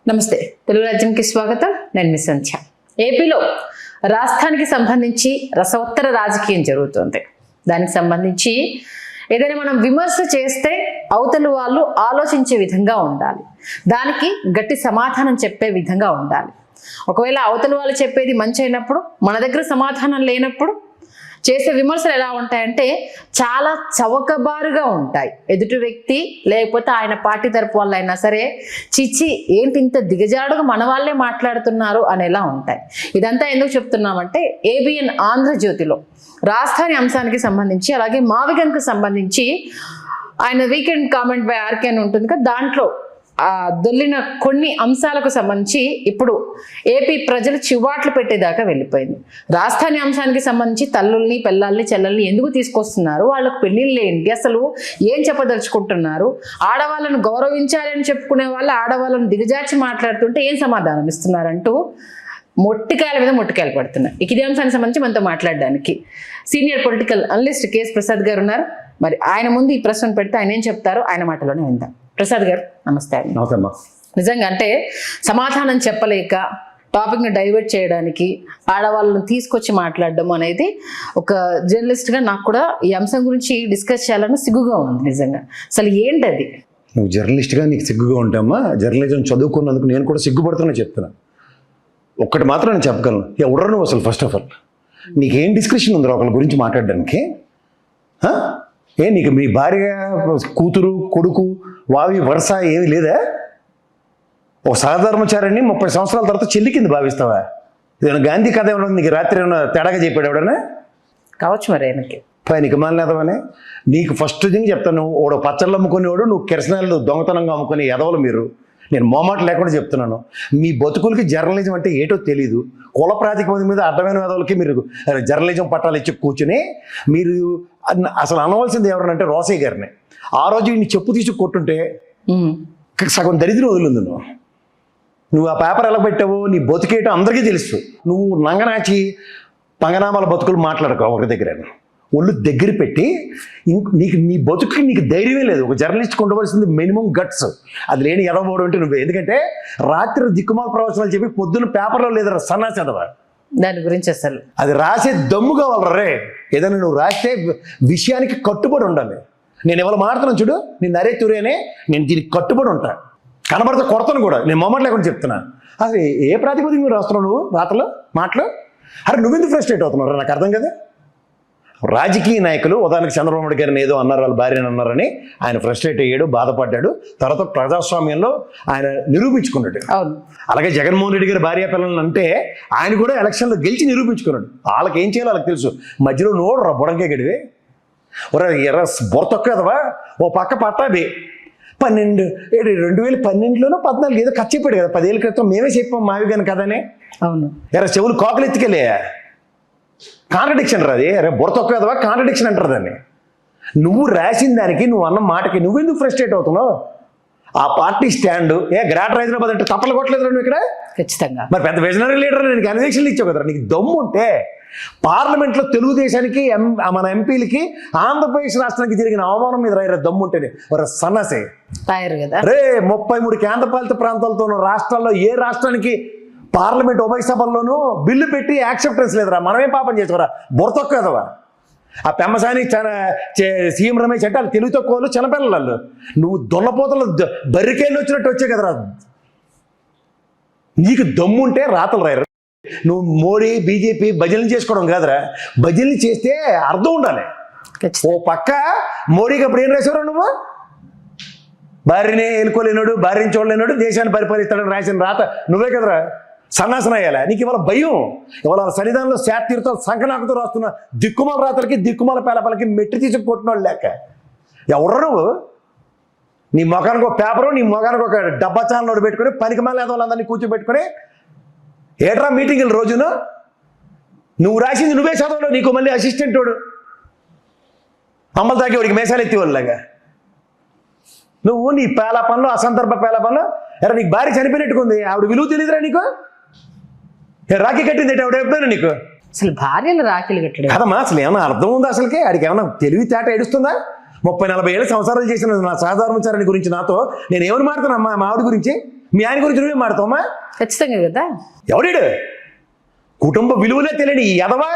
నమస్తే తెలుగు రాజ్యంకి స్వాగతం. నేను మీ సంధ్య. ఏపీలో రాష్ట్రానికి సంబంధించి రసవత్తర రాజకీయం జరుగుతుంది. దానికి సంబంధించి ఏదైనా మనం విమర్శ చేస్తే అవతలి వాళ్ళు ఆలోచించే విధంగా ఉండాలి, దానికి గట్టి సమాధానం చెప్పే విధంగా ఉండాలి. ఒకవేళ అవతలి వాళ్ళు చెప్పేది మంచి అయినప్పుడు, మన దగ్గర సమాధానం లేనప్పుడు చేసే విమర్శలు ఎలా ఉంటాయంటే చాలా చవకబారుగా ఉంటాయి. ఎదుటి వ్యక్తి లేకపోతే ఆయన పార్టీ తరపు వాళ్ళు అయినా సరే, చిచ్చి ఏంటి ఇంత దిగజాడుగా మన వాళ్ళే మాట్లాడుతున్నారు అనేలా ఉంటాయి. ఇదంతా ఎందుకు చెప్తున్నామంటే ఏబిఎన్ ఆంధ్రజ్యోతిలో రాజధాని అంశానికి సంబంధించి, అలాగే మావిగన్కు సంబంధించి ఆయన వీకెండ్ కామెంట్ బై ఆర్కే అని ఉంటుంది కదా, దాంట్లో దొల్లిన కొన్ని అంశాలకు సంబంధించి ఇప్పుడు ఏపీ ప్రజలు చివాట్లు పెట్టేదాకా వెళ్ళిపోయింది. రాజధాని అంశానికి సంబంధించి తల్లుల్ని, పిల్లల్ని, చెల్లెల్ని ఎందుకు తీసుకొస్తున్నారు, వాళ్ళకు పెళ్ళిళ్ళు ఏంటి, అసలు ఏం చెప్పదలుచుకుంటున్నారు, ఆడవాళ్ళను గౌరవించాలని చెప్పుకునే వాళ్ళు ఆడవాళ్ళను దిగజార్చి మాట్లాడుతుంటే ఏం సమాధానం ఇస్తున్నారంటూ మొట్టికాయల మీద మొట్టికాయలు పడుతున్నాయి. ఇదే అంశానికి సంబంధించి మనతో మాట్లాడడానికి senior political analyst KS Prasad గారు ఉన్నారు. మరి ఆయన ముందు ఈ ప్రశ్న పెడితే ఆయన ఏం చెప్తారో ఆయన మాటలోనే విందాం. ప్రసాద్ గారు నమస్తే అండి. నిజంగా అంటే సమాధానం చెప్పలేక టాపిక్ని డైవర్ట్ చేయడానికి ఆడవాళ్ళని తీసుకొచ్చి మాట్లాడడం అనేది ఒక జర్నలిస్ట్గా నాకు కూడా ఈ అంశం గురించి డిస్కస్ చేయాలని సిగ్గుగా ఉంది. నిజంగా అసలు ఏంటది? నువ్వు జర్నలిస్ట్గా నీకు సిగ్గుగా ఉంటామా? జర్నలిజం చదువుకున్నందుకు నేను కూడా సిగ్గుపడుతున్నా చెప్తున్నా. ఒక్కటి మాత్రం నేను చెప్పగలను, ఎవడరు నువ్వు అసలు? ఫస్ట్ ఆఫ్ ఆల్ నీకేం డిస్కషన్ ఉందిరా ఒకరి గురించి మాట్లాడడానికి? నీకు మీ భార్య, కూతురు, కొడుకు, వావి వరుస ఏమి లేదా? ఒక సహధర్మచారాన్ని 30 సంవత్సరాల తర్వాత చెల్లి కింద భావిస్తావా? ఇదేమైనా గాంధీ కథ ఏమన్నా నీకు రాత్రి ఏమైనా తేడాగా చెప్పాడు ఎవడన్నా? కావచ్చు మరి ఆయనకి పైనకి మాలినేదవనే. నీకు ఫస్ట్ థింగ్ చెప్తాను, వాడు పచ్చళ్ళు అమ్ముకునేవాడు, నువ్వు కిరసనాలు దొంగతనంగా అమ్ముకునే ఎదవలు మీరు. నేను మోమాట లేకుండా చెప్తున్నాను, మీ బతుకులకి జర్నలిజం అంటే ఏటో తెలీదు. కుల ప్రాతిపదిక మీద అడ్డమైన వేదవులకి మీరు జర్నలిజం పట్టాలు ఇచ్చి కూర్చుని మీరు అసలు అనవలసింది ఎవరనంటే రోసయ్య గారిని. ఆ రోజు ఈయన్ని చెప్పు తీసి కొట్టుంటే సగం దరిద్రం వదిలింది. నువ్వు ఆ పేపర్ ఎలా పెట్టావో నీ బతుకేయటం అందరికీ తెలుసు. నువ్వు నంగనాచి పంగనామాల బతుకులు మాట్లాడకు ఒకరి దగ్గర. ఒళ్ళు దగ్గర పెట్టి నీకు నీ బతుకుకి నీకు ధైర్యమే లేదు. ఒక జర్నలిస్ట్కి ఉండవలసింది మినిమం గట్స్. అది లేని ఎదవడం అంటే నువ్వే. ఎందుకంటే రాత్రి దిక్కుమాల ప్రవచనాలు చెప్పి పొద్దున్న పేపర్లో లేదా సన్నాసి చదవ. దాని గురించి అసలు అది రాసే దమ్ము కావాలి రే. ఏదైనా నువ్వు రాస్తే విషయానికి కట్టుబడి ఉండాలి. నేను ఎవరు మాడుతున్నాను చూడు, నేను నరే తురేనే, నేను దీనికి కట్టుబడి ఉంటా. కనబడితే కొడతాను కూడా, నేను మొమ్మట లేకుండా చెప్తున్నా. అసలు ఏ ప్రాతిపదిక మీరు రాస్తున్నావు నువ్వు రాతలో మాటలు? అరే నువ్వెందుకు ఫ్రస్ట్రేట్ అవుతున్నావు? నాకు అర్థం కదా. రాజకీయ నాయకులు ఉదాహరణకి చంద్రబాబు నాయుడు గారిని ఏదో అన్నారు, వాళ్ళ భార్యని అన్నారని ఆయన ఫ్రస్ట్రేట్ అయ్యాడు, బాధపడ్డాడు. తర్వాత ప్రజాస్వామ్యంలో ఆయన నిరూపించుకున్నాడు. అలాగే జగన్మోహన్ రెడ్డి గారి భార్య పిల్లలు అంటే ఆయన కూడా ఎలక్షన్లో గెలిచి నిరూపించుకున్నాడు. వాళ్ళకి ఏం చేయాలో వాళ్ళకి తెలుసు. మధ్యలో నోడు బుడంకే గడివే ఎర్ర బొరతొక్కదవా. ఓ పక్క పట్టాబి 2012లోనో 14 ఏదో ఖర్చు చెప్పాడు కదా, 10 ఏళ్ళ క్రితం మేమే చెప్పాం మావిగాని కదనే. అవును, ఎర్ర చెవులు కోకలు ఎత్తుకెళ్ళే కాంట్రడిక్షన్ రాది. అరే బుర్రతొక్కదవా కాంట్రడిక్షన్ అంటారు దాన్ని. నువ్వు రాసిన దానికి నువ్వు అన్న మాటకి నువ్వెందుకు ఫ్రస్ట్రేట్ అవుతున్నావు? ఆ పార్టీ స్టాండ్ గ్రేటర్ హైదరాబాద్ అంటే తప్పలు కొట్టలేదు నువ్వు ఇక్కడ. ఖచ్చితంగా మరి పెద్ద విజనరీ లీడర్ నీకు అన్వేషణలు ఇచ్చావు కదా. నీకు దమ్ము ఉంటే పార్లమెంట్లో తెలుగుదేశానికి మన ఎంపీలకి ఆంధ్రప్రదేశ్ రాష్ట్రానికి జరిగిన అవమానం మీద రైరా దమ్ము ఉంటేనే సన్నసే రే. 33 కేంద్రపాలిత ప్రాంతాలతో రాష్ట్రాల్లో ఏ రాష్ట్రానికి పార్లమెంట్ ఉభయ సభల్లోనూ బిల్లు పెట్టి యాక్సెప్టెన్స్ లేదురా. మనమేం పాపం చేసుకోరా? బుర్రతొక్కదవా. ఆ పెమ్మసాని సీఎం రమేష్ అంటే వాళ్ళు తెలుగు తక్కువ చిన్నపిల్లలు. నువ్వు దొల్లపోతలు బర్రికేళ్ళు వచ్చినట్టు వచ్చే కదరా. నీకు దమ్ముంటే రాతలు రాయరు. నువ్వు మోడీ బీజేపీ భజనలు చేసుకోవడం కాదురా. భజనలు చేస్తే అర్థం ఉండాలి. ఓ పక్క మోడీకి అప్పుడు ఏం రాసావురా నువ్వు? భార్యనే ఎలుకోలేనాడు, భార్యని చూడలేనాడు, దేశాన్ని పరిపాలిస్తాడని రాసిన రాత నువ్వే కదరా. సన్నాసన అయ్యాలా నీకు? ఇవాళ భయం. ఇవాళ సన్నిధానంలో శాతీరుతో సంకనాకుతో రాస్తున్న దిక్కుమాల రాతలకి, దిక్కుమాల పేలపలకి మెట్టి తీసుకు కొట్టినోళ్ళు లేక ఎవరు నువ్వు? నీ మొఖానికి ఒక పేపరు, నీ మొఖానికి ఒక డబ్బా ఛానల్ పెట్టుకుని పనికిమాల వాళ్ళందరినీ కూర్చోబెట్టుకుని ఏట్రా మీటింగులు రోజును? నువ్వు రాసింది నువ్వే చదవలేవు. నీకు మళ్ళీ అసిస్టెంట్ వాడు అమ్మలు తాగేవాడికి మేసాలు ఎత్తివాళ్ళలాగా నువ్వు నీ పేల పనులు, అసందర్భ పేల పనులు. ఎరా నీకు భార్య చనిపోయినట్టుకుంది, ఆవిడ విలువ తెలియదురా నీకు? రాఖీ కట్టింది ఆవిడ ఎప్పుడైనా నీకు? అసలు భార్యలు రాఖీలు కట్టడం కదమ్మా. అసలు ఏమన్నా అర్థం ఉందా అసలుకి? ఆడికి ఏమన్నా తెలివి తేట ఏడుస్తుందా? 30-40 ఏళ్ళ సంవత్సరాలు చేసిన నా సహధర్మచారిని గురించి నాతో నేను ఏమని మాట్లాడుతున్నా మా ఆవిడ గురించి? మీ ఆయన గురించి నువ్వే మాడతావమ్మా? ఖచ్చితంగా కదా. ఎవరీడు? కుటుంబ విలువలే తెలియని ఈ ఎదవా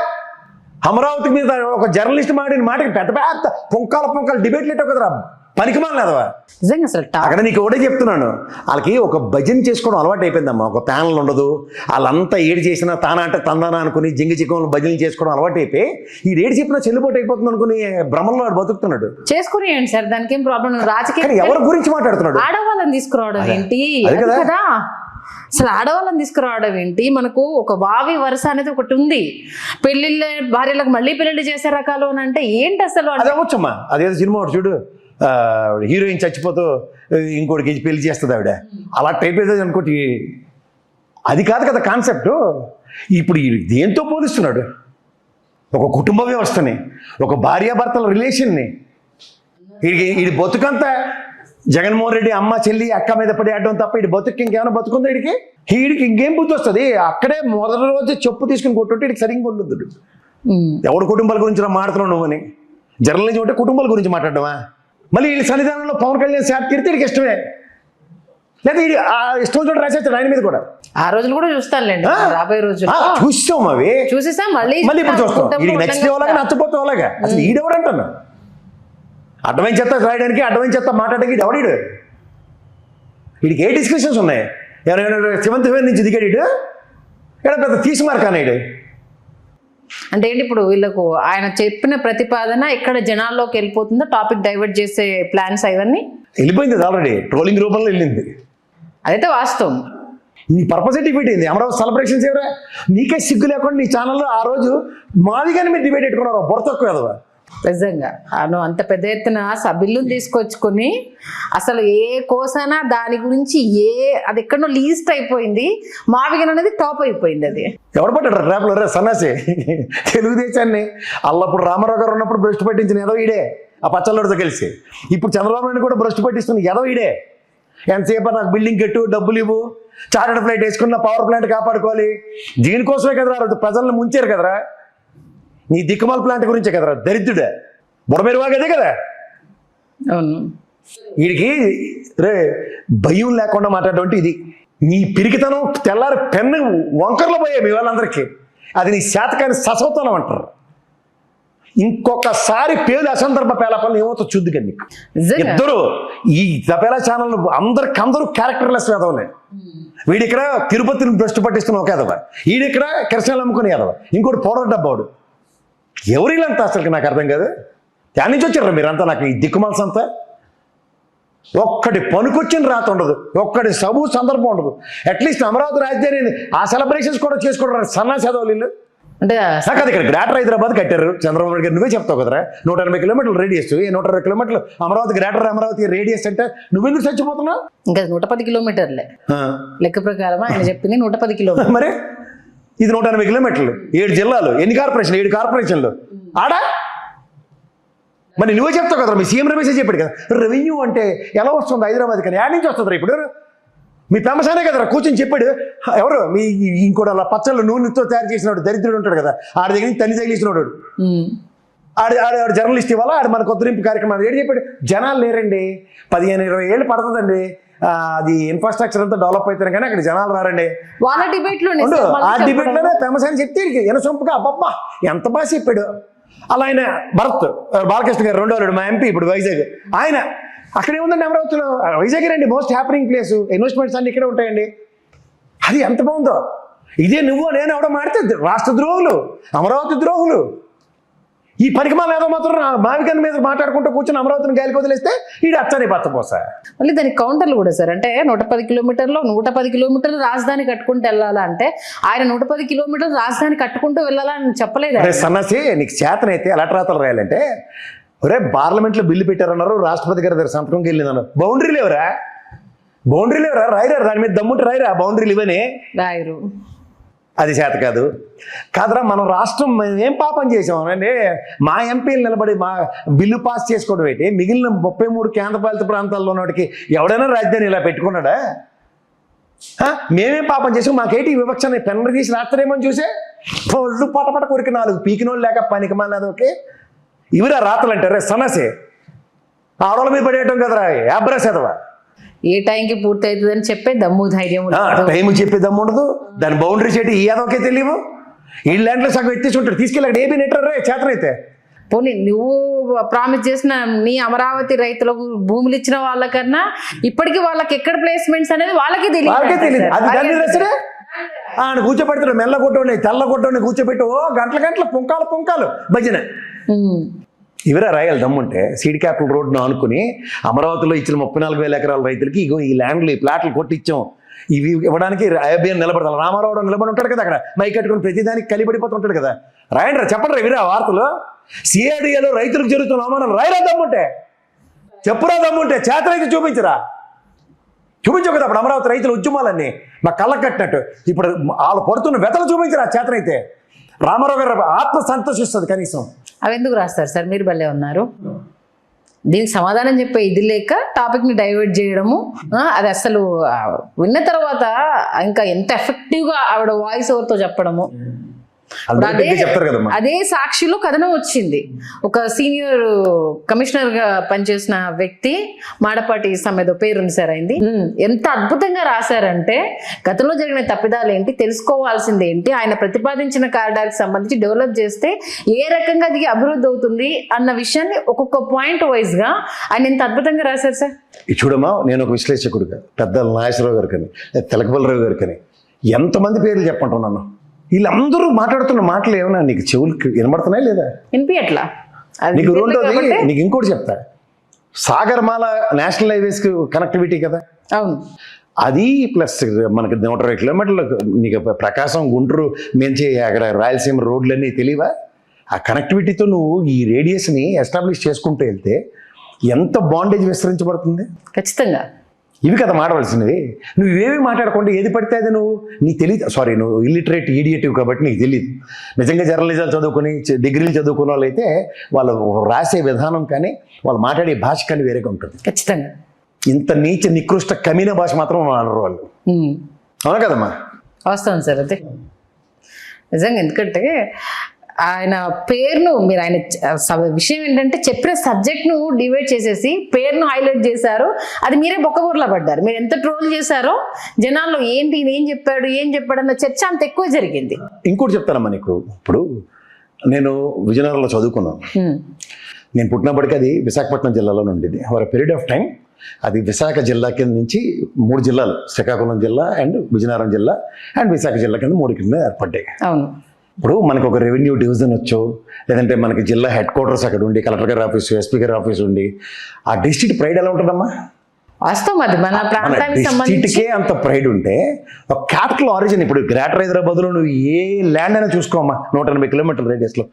అమరావతి మీద ఒక జర్నలిస్ట్ మాడిన మాటకి పెద్ద పెద్ద పొంకాల డిబేట్లు ఎట్టవు కదరా, పనికిమాలదవా. నిజంగా అసలు అక్కడ నీకు ఒకటే చెప్తున్నాను, వాళ్ళకి ఒక భజన చేసుకోవడం అలవాటు అయిపోయిందమ్మా. ఒక ప్యానల్ ఉండదు, వాళ్ళంతా ఏడు చేసినా తానా అంటే తందానా అనుకుని జింగి చిక్కలు భజనలు చేసుకోవడం అలవాటు అయిపోయి ఈ రేడు చెప్పినా చెల్లుబాటు అయిపోతుంది అనుకుని భ్రమంలో వాడు బతుకుతున్నాడు. చేసుకుని ఏంటి సార్, దానికి ఏం ప్రాబ్లం? రాజకీయ ఎవరి గురించి మాట్లాడుతున్నాడు? ఆడవాళ్ళని తీసుకురావడం ఏంటి కదా, అసలు ఆడవాళ్ళని తీసుకురావడం ఏంటి? మనకు ఒక వావి వరుస అనేది ఒకటి ఉంది. పెళ్లిళ్ళ భార్యలకు మళ్ళీ పెళ్లి చేసే రకాలు అని అంటే ఏంటి అసలు? అదే వచ్చమ్మా, అదేదో సినిమా ఒకటి చూడు, హీరోయిన్ చచ్చిపోతూ ఇంకోటికి పెళ్లి చేస్తుంది ఆవిడ, అలా టైప్ ఏదో అనుకోటి. అది కాదు కదా కాన్సెప్ట్. ఇప్పుడు దేంతో పోలిస్తున్నాడు? ఒక కుటుంబ వ్యవస్థని, ఒక భార్యాభర్తల రిలేషన్ని. ఇది బతుకంతా జగన్మోహన్ రెడ్డి అమ్మ చెల్లి అక్క మీద పడి ఆడడం తప్ప ఇటు బతుకు ఇంకేమైనా బతుకుందా? వీడికి ఇంకేం బుద్ధి వస్తుంది? అక్కడే మొదటి రోజు చెప్పు తీసుకుని కొట్టుంటే ఇడికి సరిగ్గా ఉండదు. ఎవడు కుటుంబాల గురించి మాట్లాడుతున్నావు నువ్వని? జర్నలిజం అంటే కుటుంబాల గురించి మాట్లాడమా? మళ్ళీ వీళ్ళ సన్నిధానంలో పవన్ కళ్యాణ్ శాట్ తిరితే వీడికి ఇష్టమే, లేదా వీడి ఆ ఇష్టం చోట రాసేస్తాడు ఆయన మీద కూడా. ఆ రోజులు కూడా చూస్తానులేండి, రాబోయే రోజులు చూస్తాం, అవి చూసేసాం. మళ్ళీ ఇప్పుడు చూస్తాం. వీడికి నెక్స్ట్ అలాగే నచ్చపోతాం అలాగా. అసలు ఈడెవడంటాను అడ్డమైన చెత్త రాయడానికి, అడ్డమైన చెత్త మాట్లాడడానికి ఇది ఎవడీడు? వీడికి ఏ డిస్కషన్స్ ఉన్నాయి? ఎవరైనా సెవెంత్ నుంచి దిగాడు ఇక్కడ పెద్ద తీసుమార్క్ అనేడు అంటే ఏంటి? ఇప్పుడు వీళ్ళకు ఆయన చెప్పిన ప్రతిపాదన ఎక్కడ జనాల్లోకి వెళ్ళిపోతుందో టాపిక్ డైవర్ట్ చేసే ప్లాన్స్ అవన్నీ వెళ్ళిపోయింది, ఆల్రెడీ ట్రోలింగ్ రూపంలో వెళ్ళింది. అదైతే వాస్తవం. నీ పర్పస్ డిబేట్ అయింది. అమరావతి సెలబ్రేషన్స్ ఎవరా? నీకే సిగ్గు లేకుండా నీ ఛానల్లో ఆ రోజు మాదిగానే మీరు డిబేట్ పెట్టుకున్నారు, బొర తక్కువ కదవా. నిజంగా అంత పెద్ద ఎత్తున బిల్లును తీసుకొచ్చుకొని అసలు ఏ కోసనా దాని గురించి అది ఎక్కడో లీస్ట్ అయిపోయింది. మావిగన్ అనేది టాప్ అయిపోయింది. అది ఎవడు పడ్డాడు రేపులో రే సన్నాసి? తెలుగుదేశాన్ని అల్లప్పుడు రామారావు గారు ఉన్నప్పుడు భ్రష్టు పట్టించిన ఎదవ ఈడే, ఆ పచ్చళ్ళతో కలిసి. ఇప్పుడు చంద్రబాబు నాయుడు కూడా భ్రష్టు పట్టిస్తున్న ఎదవ ఈడే. ఎంతసేపు నాకు బిల్డింగ్ కట్టు, డబ్బులు ఇవ్వు, చార్టెడ్ ఫ్లైట్ వేసుకున్న పవర్ ప్లాంట్ కాపాడుకోవాలి, దీనికోసమే కదరా ప్రజలను ముంచారు కదరా. నీ దిక్కుమాల ప్లాంట్ గురించే కదరా దరిద్రుడే, బుడమేరువాగా అదే కదా. అవును, వీడికి రే భయం లేకుండా మాట్లాడడం ఇది. నీ పిరికితనం తెల్లారి పెన్ను వంకర్లో పోయాయి మీ వాళ్ళందరికీ. అది నీ శాతకాన్ని ససవతనం అంటారు. ఇంకొకసారి పేరు అసందర్భ పేలాపాలను ఏమవుతా చూద్దు కానీ ఇద్దరు ఈ తపేలా ఛానల్ అందరూ క్యారెక్టర్లెస్ వేదవలే. వీడిక్కడ తిరుపతిని భ్రష్టు పట్టిస్తున్న ఒక ఎదవ, వీడిక్కడ కిరసనాలు అమ్ముకుని ఎదవ, ఇంకోటి పౌడర్ డబ్బాడు. ఎవరు వీళ్ళంతా అసలు నాకు అర్థం కాదు. దాని నుంచి వచ్చారా మీరంతా? నాకు ఈ దిక్కుమాల్సంతా ఒక్కటి పనికొచ్చిన రాత ఉండదు, ఒక్కటి సబు సందర్భం ఉండదు. అట్లీస్ట్ అమరావతి రాజధాని ఆ సెలబ్రేషన్స్ కూడా చేసుకోవడం సన్నాసి చదవాలి వీళ్ళు. అంటే నాకు అది ఇక్కడ గ్రేటర్ హైదరాబాద్ కట్టారు చంద్రబాబు నాయుడు గారు, నువ్వే చెప్తావు కదరా. 180 కిలోమీటర్లు రేడియస్, 120 కిలోమీటర్లు అమరావతి గ్రేటర్ అమరావతి రేడియస్ అంటే నువ్వెందుకు చచ్చిపోతున్నావు? ఇంకా 110 కిలోమీటర్లే లెక్క ప్రకారం ఆయన చెప్పింది. 110 కిలోమీటర్లు మరి ఇది 180 కిలోమీటర్లు, 7 జిల్లాలు, ఎన్ని కార్పొరేషన్లు? 7 కార్పొరేషన్లు ఆడా. మరి నువ్వే చెప్తావు కదా, మీ సీఎం రమేష్ చెప్పాడు కదా, రెవెన్యూ అంటే ఎలా వస్తుంది హైదరాబాద్ కానీ, యాడ్ నుంచి వస్తుంది ఇప్పుడు. మీ ఫేమస్ కదరా కూర్చొని చెప్పాడు. ఎవరు మీ ఇంకోటి అలా పచ్చళ్ళు నూనెతో తయారు చేసినాడు దరిద్రుడు ఉంటాడు కదా, ఆడి దగ్గర నుంచి తల్లి తగిలిసినాడు ఆడు జర్నలిస్ట్. ఇవాళ ఆడు మన కొత్తరింపు కార్యక్రమాలు ఏడు చెప్పాడు, జనాలు లేరండి, 15-20 ఏళ్ళు పడుతుందండి అది ఇన్ఫ్రాస్ట్రక్చర్ అంతా డెవలప్ అవుతారు కానీ అక్కడ జనాలు రారండి. వాళ్ళ డిబేట్ లో ఆ డిబేట్ లోనే ఫేమస్ అని చెప్తే ఎనసొంపుగా అబ్బబ్బా ఎంత బాగా చెప్పాడు. అలా ఆయన భరత్ బాలకృష్ణ గారు 2వ అల్లుడు మా ఎంపీ ఇప్పుడు వైజాగ్, ఆయన అక్కడే ఉందండి అమరావతిలో. వైజాగ్ రండి, మోస్ట్ హ్యాపనింగ్ ప్లేస్, ఇన్వెస్ట్మెంట్స్ అన్ని ఇక్కడే ఉంటాయండి. అది ఎంత బాగుందో. ఇదే నువ్వు నేను ఎవడో మాడితే రాష్ట్ర ద్రోహులు, అమరావతి ద్రోహులు. ఈ పనికిమాల ఏదో మాత్రం మావికన్ మీద మాట్లాడుకుంటూ కూర్చొని అమరావతిని గాలికి వదిలేస్తే ఇది అచ్చని పచ్చపోసా. మళ్ళీ దానికి కౌంటర్లు కూడా సార్. అంటే 110 కిలోమీటర్లు 110 కిలోమీటర్లు రాజధాని కట్టుకుంటూ వెళ్ళాలా అంటే ఆయన 110 కిలోమీటర్లు రాజధాని కట్టుకుంటూ వెళ్ళాలని చెప్పలేదు. సన్నసి నీకు చేతనైతే ఎలాంటి రాతలు రాయాలంటే, ఒరే పార్లమెంట్లో బిల్లు పెట్టారన్నారు, రాష్ట్రపతి గారి దగ్గర సంతకంకి వెళ్ళిందన్నారు, బౌండరీ లేవరా రాయరా, దాని మీద దమ్ముంటే రాయరా బౌండరీలు ఇవని రాయరు. అది చేత కాదురా. మనం రాష్ట్రం ఏం పాపం చేసామనండి, మా ఎంపీలు నిలబడి మా బిల్లు పాస్ చేసుకోవడం ఏంటి? మిగిలిన 33 కేంద్రపాలిత ప్రాంతాల్లో ఉన్నవాడికి ఎవడైనా రాజధాని ఇలా పెట్టుకున్నాడా? మేమేం పాపం చేసాం? మాకేంటి వివక్షని పెన్ను తీసి రాత్రేమని చూసే ఒళ్ళు పటపట కొరికి 4 పీకినోళ్ళు లేక పనికి మాలేదు. ఓకే, ఇవిరా రాతలు అంటారే సన్నసే ఆడవాళ్ళ మీద పడేయటం కదరా యాబ్రా చదవా. ఏ టైంకి పూర్తి అవుతుందని చెప్పే దమ్ము ధైర్యం ఉండదు. టైం చెప్పే దమ్ము ఉండదు, దాని బౌండరీ చెట్టు ఈ యాదవకే తెలియవు. ఈ ల్యాండ్లో సగం ఎత్తేసి ఉంటాడు, తీసుకెళ్ళి అక్కడ ఏబీ నెట్టర్ రే చేతనైతే. పోనీ నువ్వు ప్రామిస్ చేసిన నీ అమరావతి రైతులకు భూములు ఇచ్చిన వాళ్ళకన్నా ఇప్పటికీ వాళ్ళకి ఎక్కడ ప్లేస్మెంట్స్ అనేది వాళ్ళకే తెలియదు. అది దాన్ని రసరే ఆయన కూర్చోబెడతాడు, మెల్ల కొట్టండి తెల్ల కొట్టండి కూర్చోబెట్టి ఓ గంటల పుంకాలు భజన. ఇవరా రాయాలి దమ్ముంటే సీడ్ క్యాపిటల్ రోడ్ను అనుకుని అమరావతిలో ఇచ్చిన 34,000 ఎకరాల రైతులకి ఇగో ఈ ల్యాండ్లు ఈ ప్లాట్లు కొట్టించాం, ఇవి ఇవ్వడానికి ఐబిఎన్ నిలబడతారు. రామారావు నిలబడి ఉంటాడు కదా అక్కడ, మైక్ కట్టుకుని ప్రతిదానికి కలిపడిపోతుంటాడు కదా. రాయండి చెప్పండి రా విరా వార్తలు. సిఐడిఏలో రైతులకు జరుగుతున్న అవమానాలు రాయరా దమ్ముంటే, చెప్పురా దమ్ముంటే, చేతనైతే చూపించరా. చూపించవు కదా అప్పుడు అమరావతి రైతుల ఉద్యమాలన్నీ మా కళ్ళకు కట్టినట్టు. ఇప్పుడు వాళ్ళు పడుతున్న వెతలు చూపించరా చేతనైతే. రామారావు గారు ఆత్మ సంతోషిస్తుంది కనీసం. అవి ఎందుకు రాస్తారు సార్, మీరు భలే ఉన్నారు. దీనికి సమాధానం చెప్పే ఇది లేక టాపిక్ని డైవర్ట్ చేయడము, అది అసలు విన్న తర్వాత ఇంకా ఎంత ఎఫెక్టివ్గా ఆవిడ వాయిస్ ఓవర్తో చెప్పడము. అదే సాక్షిలో కథనం వచ్చింది. ఒక సీనియర్ కమిషనర్ గా పనిచేసిన వ్యక్తి మాడపాటి సమ్మెదో పేరుంది సార్ అయింది. ఎంత అద్భుతంగా రాశారంటే గతంలో జరిగిన తప్పిదాలు ఏంటి, తెలుసుకోవాల్సింది ఏంటి, ఆయన ప్రతిపాదించిన కారిడార్కి సంబంధించి డెవలప్ చేస్తే ఏ రకంగా అది అభివృద్ధి అవుతుంది అన్న విషయాన్ని ఒక్కొక్క పాయింట్ వైజ్ గా ఆయన ఎంత అద్భుతంగా రాశారు సార్. చూడమ్మా, నేను ఒక విశ్లేషకుడుగా పెద్ద నాగేశ్వరరావు గారు కానీ తెలకపల్లిరావు గారు కానీ ఎంతమంది పేర్లు చెప్పంటున్నాను. వీళ్ళందరూ మాట్లాడుతున్న మాటలు ఏమన్నా నీకు చెవులకి వినబడుతున్నాయి లేదా? వినిపించట్లా. నీకు రెండోది నీకు ఇంకోటి చెప్తా, సాగర్మాల నేషనల్ హైవేస్ కనెక్టివిటీ కదా. అవును. అది ప్లస్ మనకి 120 కిలోమీటర్లు నీకు ప్రకాశం గుంటూరు మించి అక్కడ రాయలసీమ రోడ్లన్నీ తెలియవా? ఆ కనెక్టివిటీతో నువ్వు ఈ రేడియస్ని ఎస్టాబ్లిష్ చేసుకుంటూ వెళ్తే ఎంత బాండేజ్ విస్తరించబడుతుంది. ఖచ్చితంగా ఇవి కదా మాట్లాడాల్సినవి. నువ్వు ఇవేవి మాట్లాడకుండా ఏది పడితే అది నీకు తెలియదు. సారీ, నువ్వు ఇల్లిటరేట్ ఈడియేటివ్ కాబట్టి నీకు తెలియదు. నిజంగా జర్నలిజాలు చదువుకొని డిగ్రీలు చదువుకున్న వాళ్ళు అయితే వాళ్ళు రాసే విధానం కానీ వాళ్ళు మాట్లాడే భాష కానీ వేరేగా ఉంటుంది. ఖచ్చితంగా ఇంత నీచ నికృష్ట కమీన భాష మాత్రం మాట్లాడరు వాళ్ళు. అవునా కదమ్మా? వాస్తవం సార్ అదే నిజంగా. ఎందుకంటే ఆయన పేరును మీరు ఆయన విషయం ఏంటంటే చెప్పిన సబ్జెక్ట్ను డివైడ్ చేసేసి పేరును హైలైట్ చేశారు. అది మీరే బొక్కబూరలా పడ్డారు. మీరు ఎంత ట్రోల్ చేశారో జనాల్లో ఏంటి ఏం చెప్పాడు అన్న చర్చ అంత ఎక్కువ జరిగింది. ఇంకోటి చెప్తానమ్మా నీకు, ఇప్పుడు నేను విజయనగరంలో చదువుకున్నాను. నేను పుట్టినప్పటికీ అది విశాఖపట్నం జిల్లాలో ఉండేది. ఫర్ పీరియడ్ ఆఫ్ టైం అది విశాఖ జిల్లా కింద నుంచి 3 జిల్లాలు, శ్రీకాకుళం జిల్లా అండ్ విజయనగరం జిల్లా అండ్ విశాఖ జిల్లా కింద 3 కింద ఏర్పడ్డాయి. అవును. ఇప్పుడు మనకు ఒక రెవెన్యూ డివిజన్ వచ్చో, లేదంటే మనకి జిల్లా హెడ్ క్వార్టర్స్ అక్కడ ఉండి, కలెక్టర్ గారి ఆఫీసు, ఎస్పీ గారి ఆఫీసు ఉండి, ఆ డిస్ట్రిక్ట్ ప్రైడ్ ఎలా ఉంటుందమ్మా? వాస్తవం అది మన ప్రాంతానికి సంబంధించి అంత ప్రైడ్ ఉంటే ఒక క్యాపిటల్ ఆరిజిన్. ఇప్పుడు గ్రేటర్ హైదరాబాద్లో నువ్వు ఏ ల్యాండ్ అయినా చూసుకోమ్మా, 180 కిలోమీటర్ల రేడియస్లో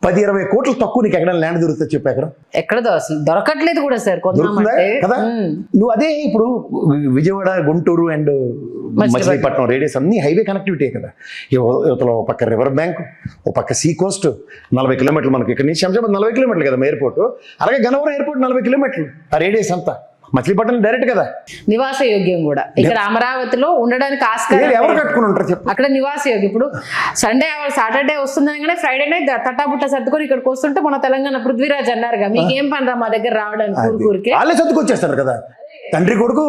10-20 కోట్లు తక్కువ నీకు ఎక్కడ ల్యాండ్ దొరుకుతుంది చెప్పు. ఎక్కడ ఎక్కడదో అసలు దొరకట్లేదు కూడా సార్ కదా. నువ్వు అదే ఇప్పుడు విజయవాడ, గుంటూరు అండ్ మచిలీపట్నం రేడియస్ అన్ని హైవే కనెక్టివిటీ కదా. ఇవతల ఒక పక్క రివర్ బ్యాంక్, ఒక పక్క సీ కోస్ట్ 40 కిలోమీటర్లు. మనకి ఇక్కడ నుంచి శంషాబాద్ 40 కిలోమీటర్లు కదా ఎయిర్పోర్ట్. అలాగే గన్నవరం ఎయిర్పోర్ట్ 40 కిలోమీటర్లు ఆ రేడియస్ అంతా. మచిలీపట్నం డైరెక్ట్ కదా, నివాస యోగ్యం కూడా. ఇక్కడ అమరావతిలో ఉండడానికి ఆస్కారం ఎవరు కట్టుకుని ఉంటారు చెప్పు. అక్కడ నివాస యోగ్యం. ఇప్పుడు సాటర్డే వస్తుందనగానే ఫ్రైడేనే తట్టాబుట్ట సర్దుకొని ఇక్కడికి వస్తుంటే మన తెలంగాణ పృథ్వీరాజ్ అన్నారుగా, మీకేం పని రా మా దగ్గర రావడానికి, ఊరికి వాళ్ళే సర్దుకొచ్చేస్తారు కదా. తండ్రి కొడుకు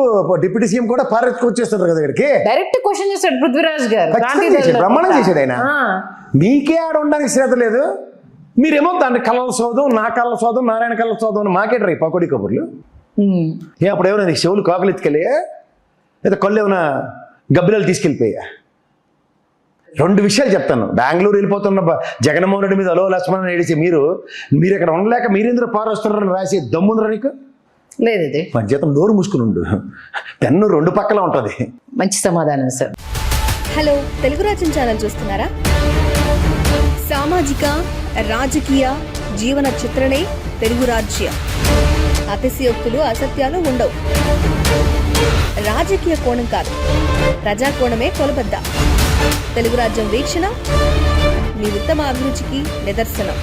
డిప్యూటీ సీఎం కూడా వచ్చేస్తారు కదా ఇక్కడికి. డైరెక్ట్ క్వశ్చన్ చేస్తాడు పృథ్వీరాజ్ గారు. బ్రహ్మాండం చేశాడు ఆయన. మీకే ఆడ ఉండడానికి శ్రద్ధ లేదు, మీరేమో దాన్ని కళ్ళ సోదం, నా కళ్ళ సోదం, నారాయణ కళ్ళ సోదం అని మాకేటరా ఈ పకోడీ కబుర్లు. అప్పుడు ఏమైనా నీకు చెవులు కాకులు ఎత్తుకెళ్ళా, లేదా కళ్ళు ఏమైనా గబ్బిలాలు తీసుకెళ్ళిపోయా? 2 విషయాలు చెప్తాను. బెంగళూరు వెళ్ళిపోతున్న జగన్మోహన్ రెడ్డి మీద అలో లక్ష్మణ్ ఏడిచి మీరు ఇక్కడ ఉండలేక మీరెందుకు పారొస్తున్నారని రాసి దమ్ముందిరా నీకు? లేదు. ఇది మన జీతం నోరు మూసుకుని ఉండు, పెన్ను 2 పక్కల ఉంటుంది. మంచి సమాధానం సార్. హలో, తెలుగు రాజ్యం ఛానల్ చూస్తున్నారా? సామాజిక, రాజకీయ, జీవన చిత్రణే తెలుగు రాజ్యం. అతిశయోక్తులు, అసత్యాలు ఉండవు. రాజకీయ కోణం కాదు, ప్రజా కోణమే కొలబద్ద. తెలుగు రాజ్యం వీక్షణ మీ ఉత్తమ అభిరుచికి నిదర్శనం.